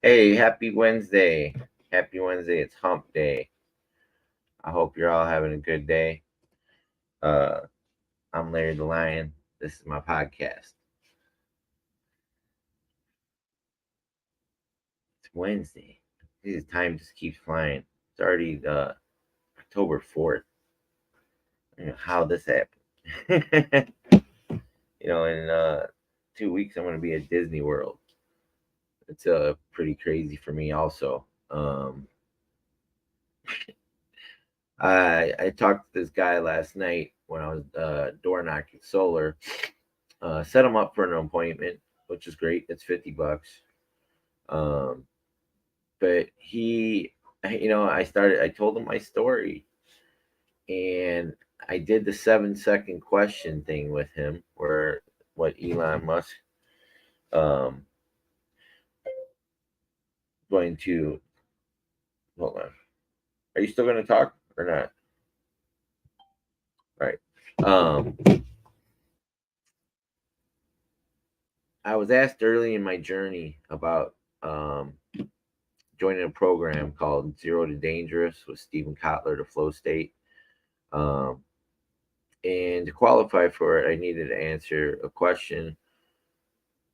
Hey, happy Wednesday. Happy Wednesday. It's hump day. I hope you're all having a good day. Uh, I'm Larry the Lion. This is my podcast. It's Wednesday. This time just keeps flying. It's already October 4th. I don't know how this happened. In 2 weeks, I'm going to be at Disney World. It's pretty crazy for me, also. I talked to this guy last night when I was door knocking solar. Set him up for an appointment, which is great. It's $50. Um, but I told him my story, and I did the 7-second question thing with him, where what Elon Musk um going to hold on. Are you still going to talk or not? Right. Um, I was asked early in my journey about joining a program called Zero to Dangerous with Stephen Kotler, the Flow State. Um, and to qualify for it, I needed to answer a question.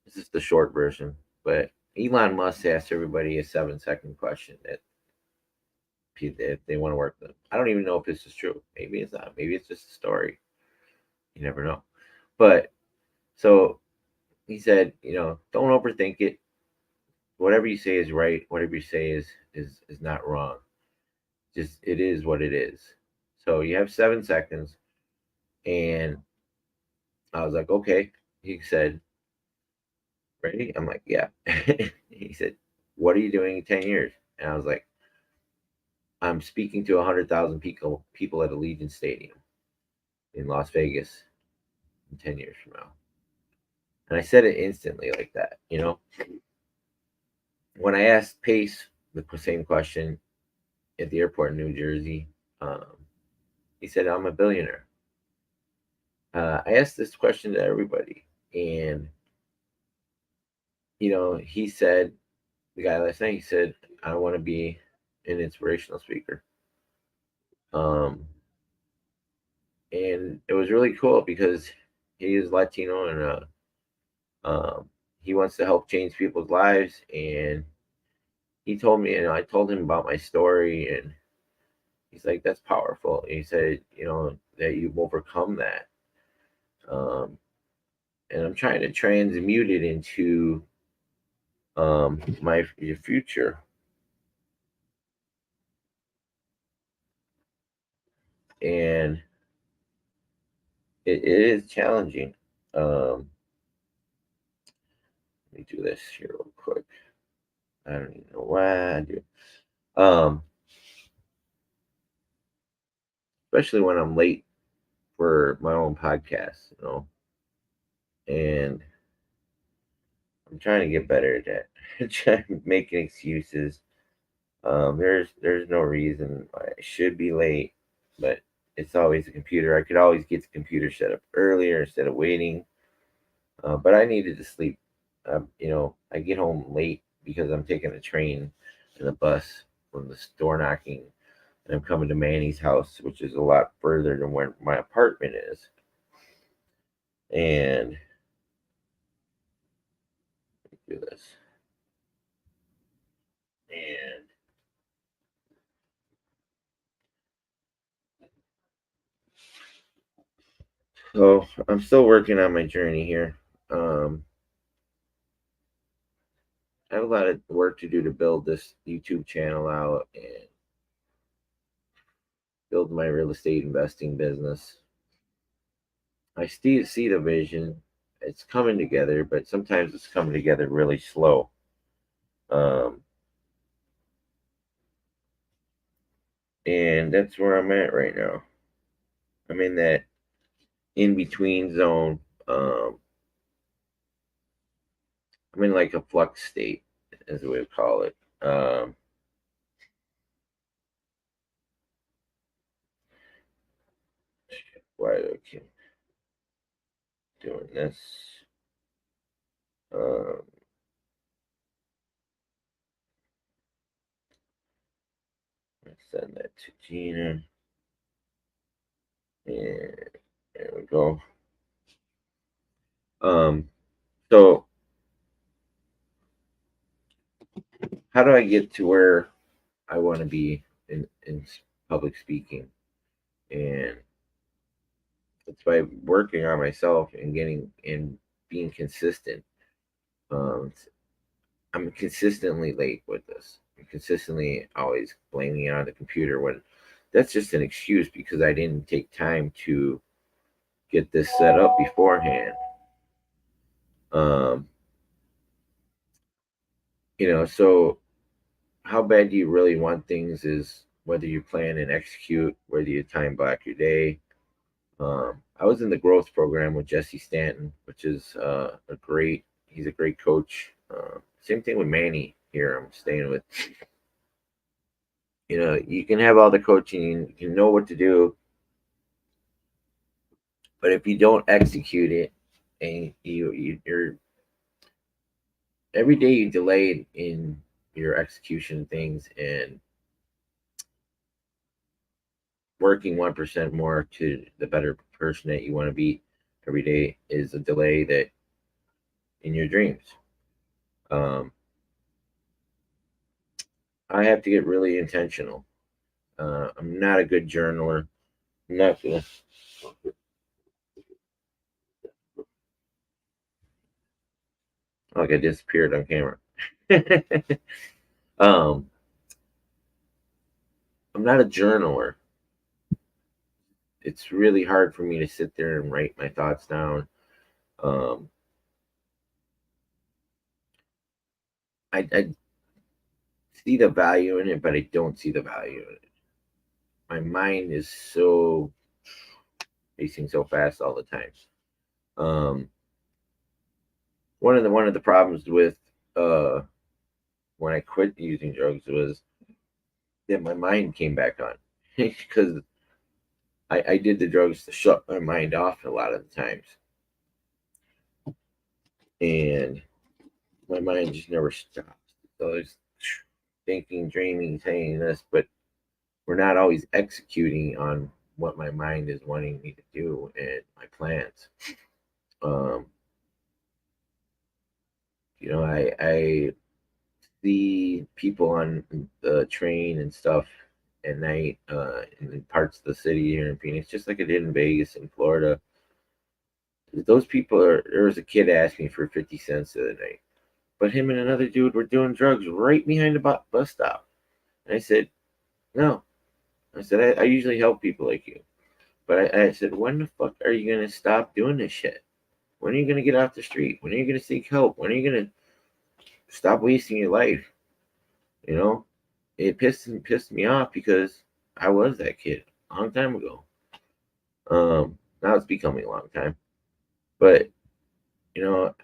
This is the short version, but Elon Musk asked everybody a 7-second question that if they want to work with him. I don't even know if this is true. Maybe it's not. Maybe it's just a story. You never know. But so he said, don't overthink it. Whatever you say is right. Whatever you say is not wrong. Just it is what it is. So you have 7 seconds, and I was like, okay. He said, ready? I'm like, yeah. He said, what are you doing in 10 years? And I was like, I'm speaking to 100,000 people at Allegiant Stadium in Las Vegas in 10 years from now. And I said it instantly like that. When I asked Pace the same question at the airport in New Jersey, um, he said, I'm a billionaire. I asked this question to everybody. And, he said, the guy last night, he said, I want to be an inspirational speaker. Um, and it was really cool because he is Latino, and he wants to help change people's lives. And he told me, and I told him about my story, and he's like, "That's powerful." And he said, that you've overcome that, um, and I'm trying to transmute it into my future, and it is challenging. Let me do this here real quick. I don't even know why I do. Um, Especially when I'm late for my own podcast. And I'm trying to get better at that. Trying making excuses. There's no reason why I should be late, but it's always the computer. I could always get the computer set up earlier instead of waiting. But I needed to sleep. I get home late because I'm taking a train and a bus from the store knocking, and I'm coming to Manny's house, which is a lot further than where my apartment is. And do this. And so I'm still working on my journey here. Um, I have a lot of work to do to build this YouTube channel out and build my real estate investing business. I still see the vision. It's coming together, but sometimes it's coming together really slow. Um, and that's where I'm at right now. I'm in that in between zone. Um, I'm in like a flux state, as we would call it. Why do I keep doing this? Send that to Gina. And there we go. So how do I get to where I want to be in public speaking? And it's by working on myself and getting and being consistent. Um, I'm consistently late with this. I'm consistently always blaming it on the computer when that's just an excuse because I didn't take time to get this set up beforehand. Um, so how bad do you really want things is whether you plan and execute, whether you time block your day. I was in the growth program with Jesse Stanton, which is he's a great coach. Same thing with Manny here. I'm staying with. You can have all the coaching, you know what to do, but if you don't execute it, and you're every day you delay in your execution things and working 1% more to the better person that you want to be every day is a delay that in your dreams. Um, I have to get really intentional. I'm not a good journaler. I'm not gonna, like I disappeared on camera. um, I'm not a journaler. It's really hard for me to sit there and write my thoughts down. Um, I see the value in it, but I don't see the value in it. My mind is so racing so fast all the time. Um, one of the problems with uh, when I quit using drugs was that my mind came back on because I did the drugs to shut my mind off a lot of the times, and my mind just never stops. So it's thinking, dreaming, saying this, but we're not always executing on what my mind is wanting me to do and my plans. Um, I see people on the train and stuff at night in parts of the city here in Phoenix, just like I did in Vegas and Florida. Those people are. There was a kid asking for 50 cents the other night, but him and another dude were doing drugs right behind the bus stop. And I said, no. I said, I usually help people like you. But I said, when the fuck are you going to stop doing this shit? When are you going to get off the street? When are you going to seek help? When are you going to stop wasting your life? You know, it pissed me off because I was that kid a long time ago. Now it's becoming a long time, but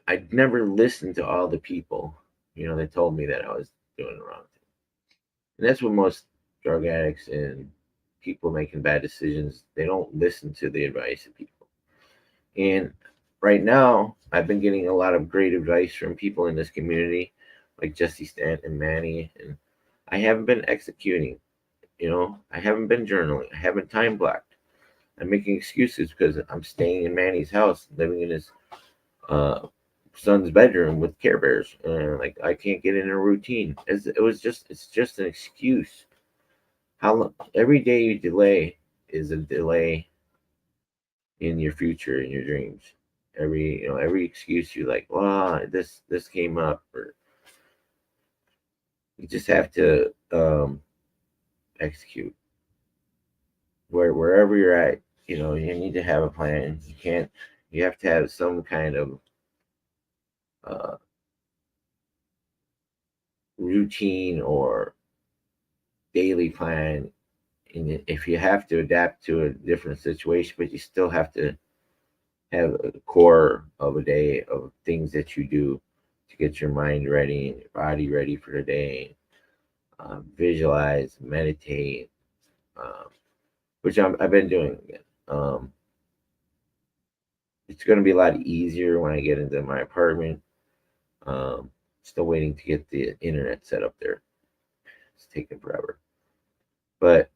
I never listened to all the people, that told me that I was doing the wrong thing, and that's what most drug addicts and people making bad decisions, they don't listen to the advice of people. And right now, I've been getting a lot of great advice from people in this community, like Jesse Stant and Manny, and I haven't been executing. I haven't been journaling. I haven't time blocked. I'm making excuses because I'm staying in Manny's house, living in his uh, son's bedroom with Care Bears, and like I can't get in a routine. It's just an excuse. Every day you delay is a delay in your future, in your dreams. Every excuse you like, well, this came up, or you just have to execute wherever you're at. You need to have a plan. You have to have some kind of uh, routine or daily plan. And if you have to adapt to a different situation, but you still have to have a core of a day of things that you do to get your mind ready and your body ready for the day. Visualize, meditate, um, which I've been doing again. It's going to be a lot easier when I get into my apartment. Still waiting to get the internet set up there. It's taking forever. But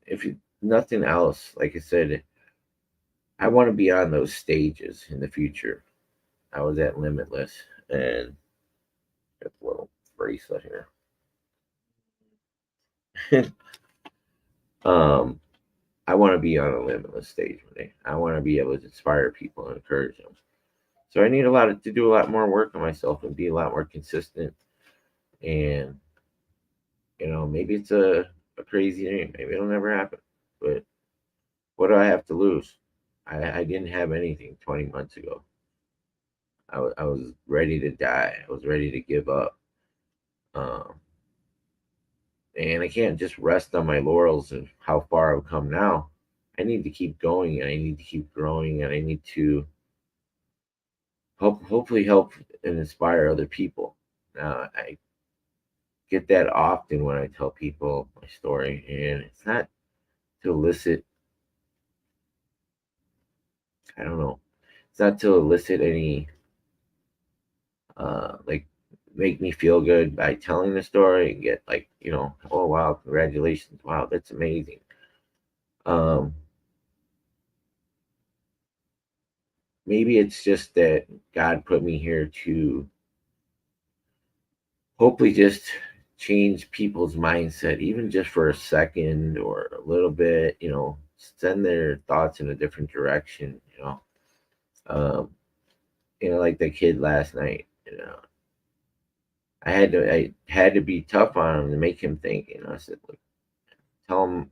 if nothing else, like I said, I want to be on those stages in the future. I was at Limitless, and got a little bracelet here. um, I want to be on a Limitless stage one day. I want to be able to inspire people and encourage them. So I need to do a lot more work on myself and be a lot more consistent. And maybe it's a crazy dream. Maybe it'll never happen. But what do I have to lose? I didn't have anything 20 months ago. I was ready to die. I was ready to give up. Um, and I can't just rest on my laurels of how far I've come now. I need to keep going, and I need to keep growing, and I need to hopefully help and inspire other people. I get that often when I tell people my story, and it's not to elicit, I don't know, it's not to elicit any, like, make me feel good by telling the story and get, like, oh, wow, congratulations. Wow, that's amazing. Um, Maybe it's just that God put me here to hopefully just change people's mindset, even just for a second or a little bit, send their thoughts in a different direction, Um, like the kid last night, I had to be tough on him to make him think, I said, look,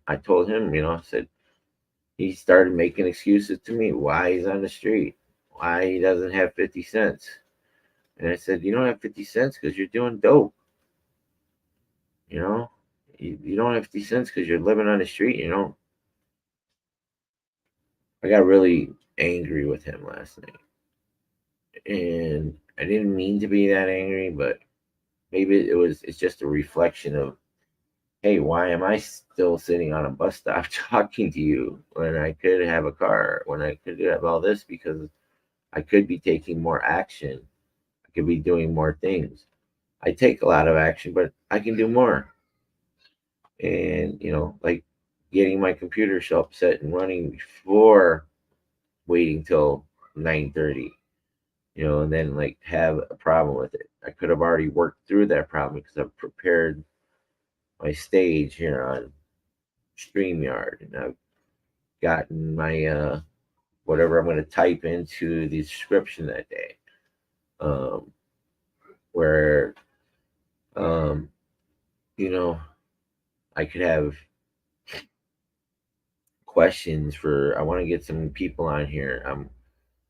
I told him, I said, he started making excuses to me why he's on the street, why he doesn't have 50 cents. And I said, you don't have 50 cents because you're doing dope. You know, you don't have 50 cents because you're living on the street. I got really angry with him last night. And I didn't mean to be that angry, but maybe it's just a reflection of, hey, why am I still sitting on a bus stop talking to you when I could have a car, when I could have all this? Because I could be taking more action. I could be doing more things. I take a lot of action, but I can do more. And, like getting my computer shop set and running before waiting till 9:30, and then like have a problem with it. I could have already worked through that problem because I've prepared my stage here on StreamYard, and I've gotten my whatever I'm going to type into the description that day, um, where um, you know I could have questions for. I want to get some people on here.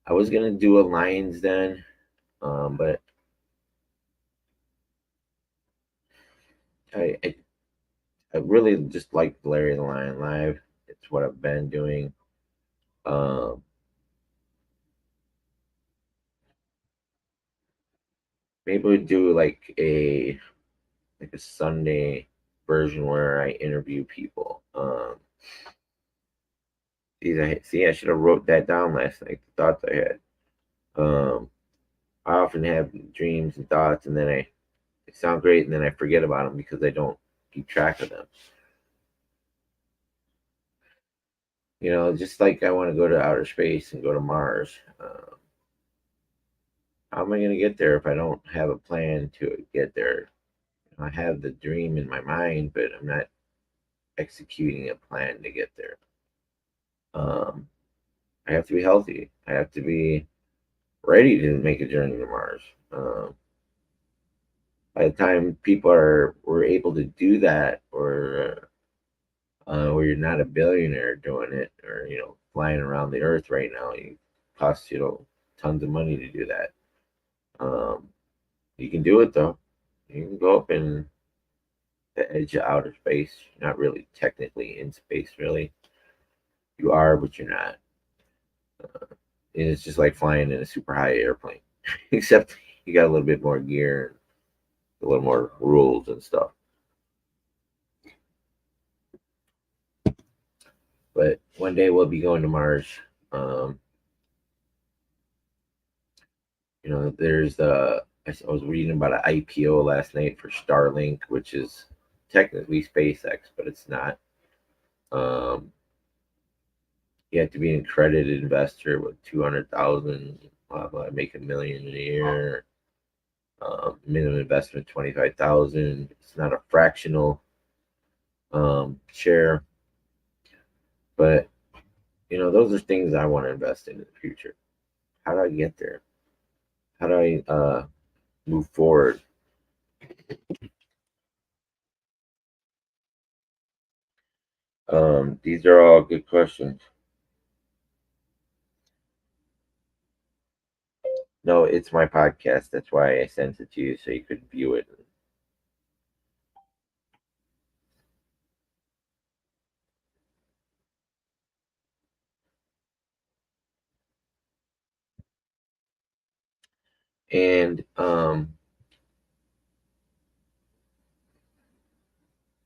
I was gonna do a Lions Den, but I, I I really just like Larry the Lion Live. It's what I've been doing. Um, Maybe we do like a Sunday version where I interview people. I should have wrote that down last night. The thoughts I had. Um, I often have dreams and thoughts, and then they sound great, and then I forget about them because I don't keep track of them. Just like I want to go to outer space and go to Mars. How am I going to get there if I don't have a plan to get there? I have the dream in my mind, but I'm not executing a plan to get there. Um, I have to be healthy. I have to be ready to make a journey to Mars. By the time people were able to do that, or you're not a billionaire doing it, or flying around the Earth right now, it costs tons of money to do that. Um, you can do it though. You can go up in the edge of outer space. You're not really technically in space, really. You are, but you're not. And it's just like flying in a super high airplane, except you got a little bit more gear, a little more rules and stuff. But one day we'll be going to Mars. Um, there's I was reading about an IPO last night for Starlink, which is technically SpaceX, but it's not. Um, you have to be an accredited investor with 200,000, blah blah, make $1 million a year. Minimum investment 25,000. It's not a fractional share, but those are things I want to invest in the future. How do I get there? How do I move forward? These are all good questions. No, it's my podcast. That's why I sent it to you so you could view it. And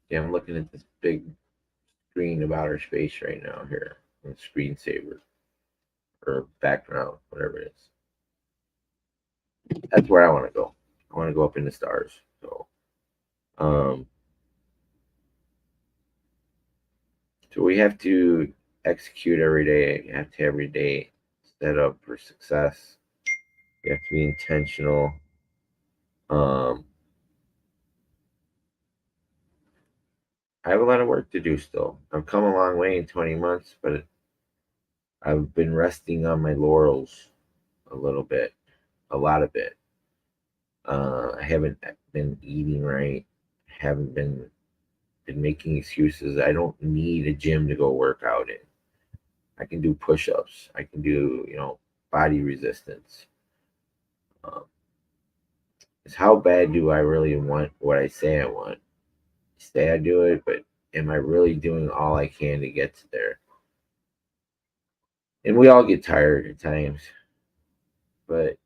yeah, I'm looking at this big screen of outer space right now here. Screensaver or background, whatever it is. That's where I want to go. I want to go up in the stars. Um, so we have to execute every day. You have to every day set up for success. You have to be intentional. Um, I have a lot of work to do still. I've come a long way in 20 months, but I've been resting on my laurels a little bit, a lot of it. I haven't been eating right. Haven't been making excuses. I don't need a gym to go work out in. I can do push-ups. I can do body resistance. Um, it's how bad do I really want what I say I want? Say I do it, but am I really doing all I can to get to there? And we all get tired at times, but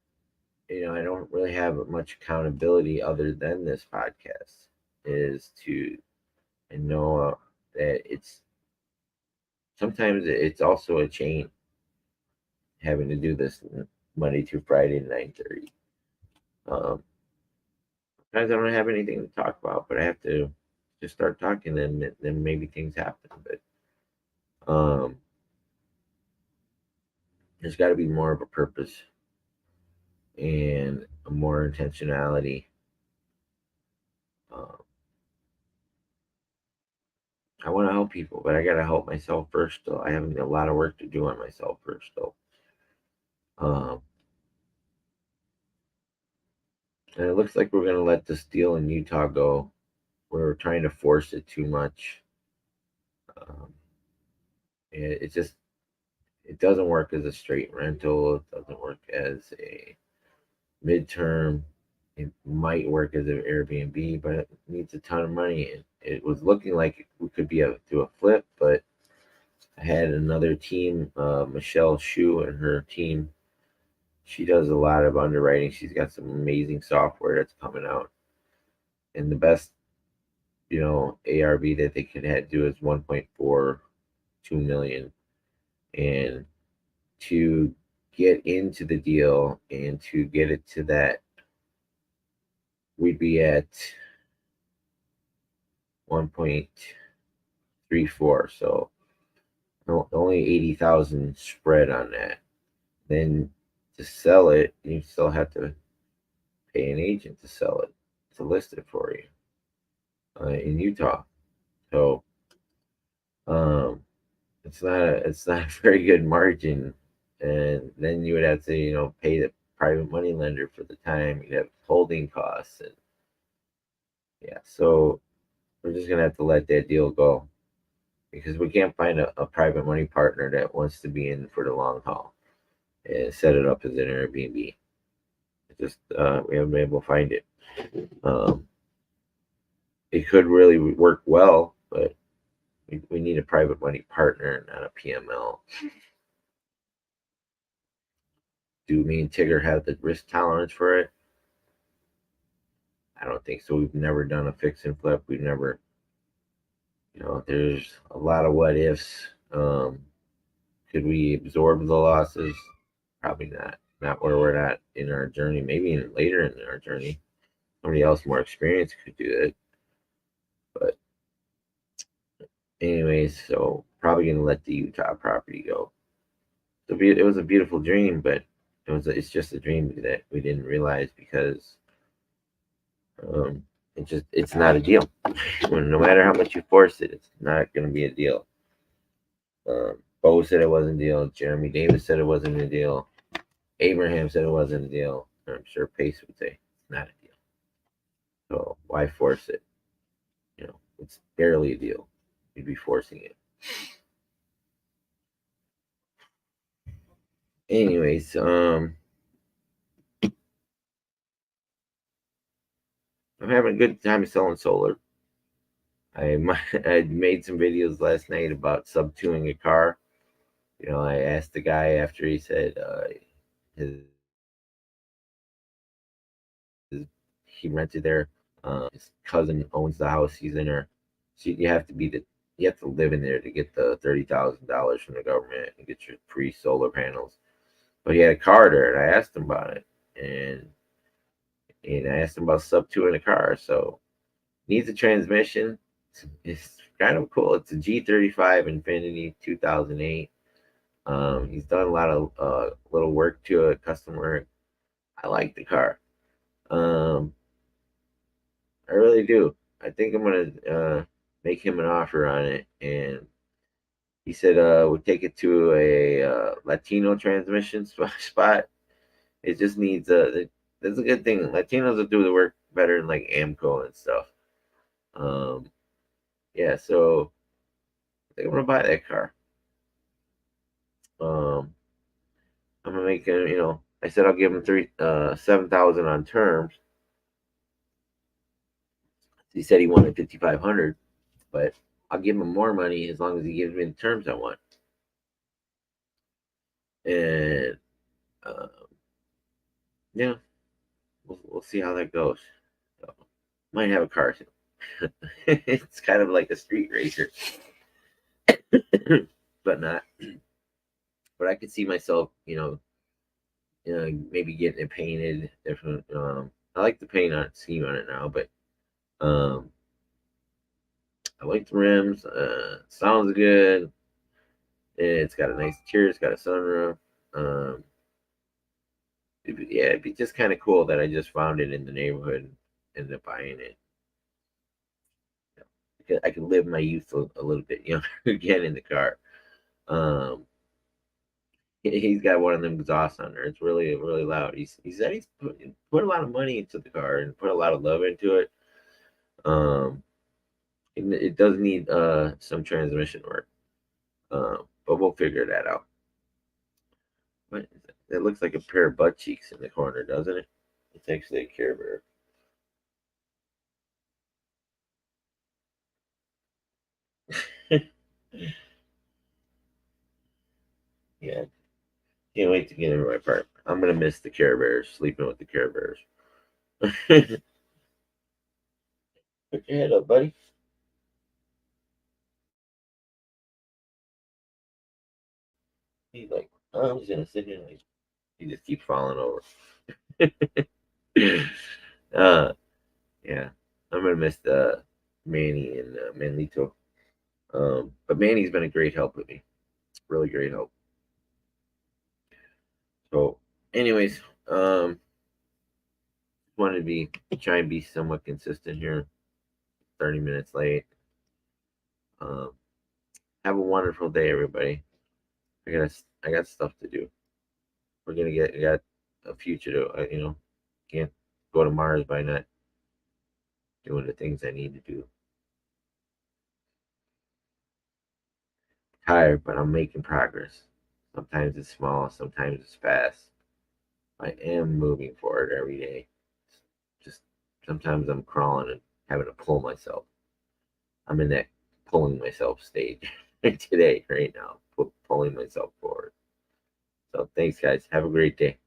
I don't really have much accountability other than this podcast. Is to and know that it's sometimes it's also a chain having to do this Monday through Friday 9:30. Um, Sometimes I don't have anything to talk about, but I have to just start talking, and then maybe things happen. But there's got to be more of a purpose and a more intentionality. Um, I want to help people, but I got to help myself first. Though I have a lot of work to do on myself first. Though, um, and it looks like we're going to let this deal in Utah go. We're trying to force it too much. Um, it just it doesn't work as a straight rental. It doesn't work as a midterm. It might work as an Airbnb, but it needs a ton of money. It was looking like we could be able to do a flip, but I had another team, Michelle Shu and her team. She does a lot of underwriting. She's got some amazing software that's coming out, and the best, ARV that they could do is 1.42 million, and to get into the deal and to get it to that, we'd be at 1.34. So only 80,000 spread on that. Then to sell it, you still have to pay an agent to sell it, to list it for you in Utah. So um, it's not a very good margin, and then you would have to pay the private money lender for the time. You'd have holding costs, and yeah. So we're just gonna have to let that deal go because we can't find a private money partner that wants to be in for the long haul and set it up as an Airbnb. It just we haven't been able to find it. Um, it could really work well, but we need a private money partner, not a PML. Do me and Tigger have the risk tolerance for it? I don't think so. We've never done a fix and flip. We've never, there's a lot of what ifs. Could we absorb the losses? Probably not. Not where we're at in our journey. Maybe later in our journey, somebody else more experienced could do it. But anyways, so probably gonna let the Utah property go. It was a beautiful dream, but it's just a dream that we didn't realize because um, it's not a deal. No matter how much you force it, it's not gonna be a deal. Bo said it wasn't a deal. Jeremy Davis said it wasn't a deal. Abraham said it wasn't a deal. I'm sure Pace would say it's not a deal. So why force it? It's barely a deal. You'd be forcing it. Anyways, I'm having a good time selling solar. I I made some videos last night about subtuning a car. I asked the guy after he said his he rented there. His cousin owns the house he's in there. So you have to live in there to get the $30,000 from the government and get your free solar panels. But he had a car there, and I asked him about it, and I asked him about sub two in the car. So needs a transmission. It's kind of cool. It's a G35 Infinity 2008. He's done a lot of little work to it, custom work. I like the car. Um, I really do. I think I'm gonna make him an offer on it, and he said we'll take it to a Latino transmission spot. It just needs that's a good thing. Latinos will do the work better than like Amco and stuff. Um, yeah, so I think I'm gonna buy that car. Um, I'm gonna make him. I said I'll give him 7,000 on terms. He said he wanted 5,500, but I'll give him more money as long as he gives me the terms I want. And uh, yeah, we'll see how that goes. So, might have a car soon. It's kind of like a street racer, but not. But I could see myself, maybe getting it painted different. I like the paint on scheme on it now, but um, I like the rims. Sounds good. It's got a nice interior. It's got a sunroof. Um, it'd be just kind of cool that I just found it in the neighborhood and ended up buying it. I could live my youth a little bit, again in the car. Um, he's got one of them exhausts on there. It's really, really loud. He said he's put a lot of money into the car and put a lot of love into it. Um, it does need some transmission work, but we'll figure that out. But it looks like a pair of butt cheeks in the corner, doesn't it? It's actually a Care Bear. Yeah, can't wait to get into my apartment. I'm gonna miss the Care Bears, sleeping with the Care Bears. Put your head up, buddy. He's like, oh, I'm just gonna sit here. Like, he just keeps falling over. uh, yeah, I'm gonna miss Manny and Manlito. But Manny's been a great help with me. Really great help. So, anyways, wanted to try and be somewhat consistent here. 30 minutes late. Um, have a wonderful day, everybody. I got stuff to do. I got a future to can't go to Mars by not doing the things I need to do. Tired, but I'm making progress. Sometimes it's small, sometimes it's fast. I am moving forward every day. Just sometimes I'm crawling and having to pull myself. I'm in that pulling myself stage today, right now, pulling myself forward. So thanks, guys. Have a great day.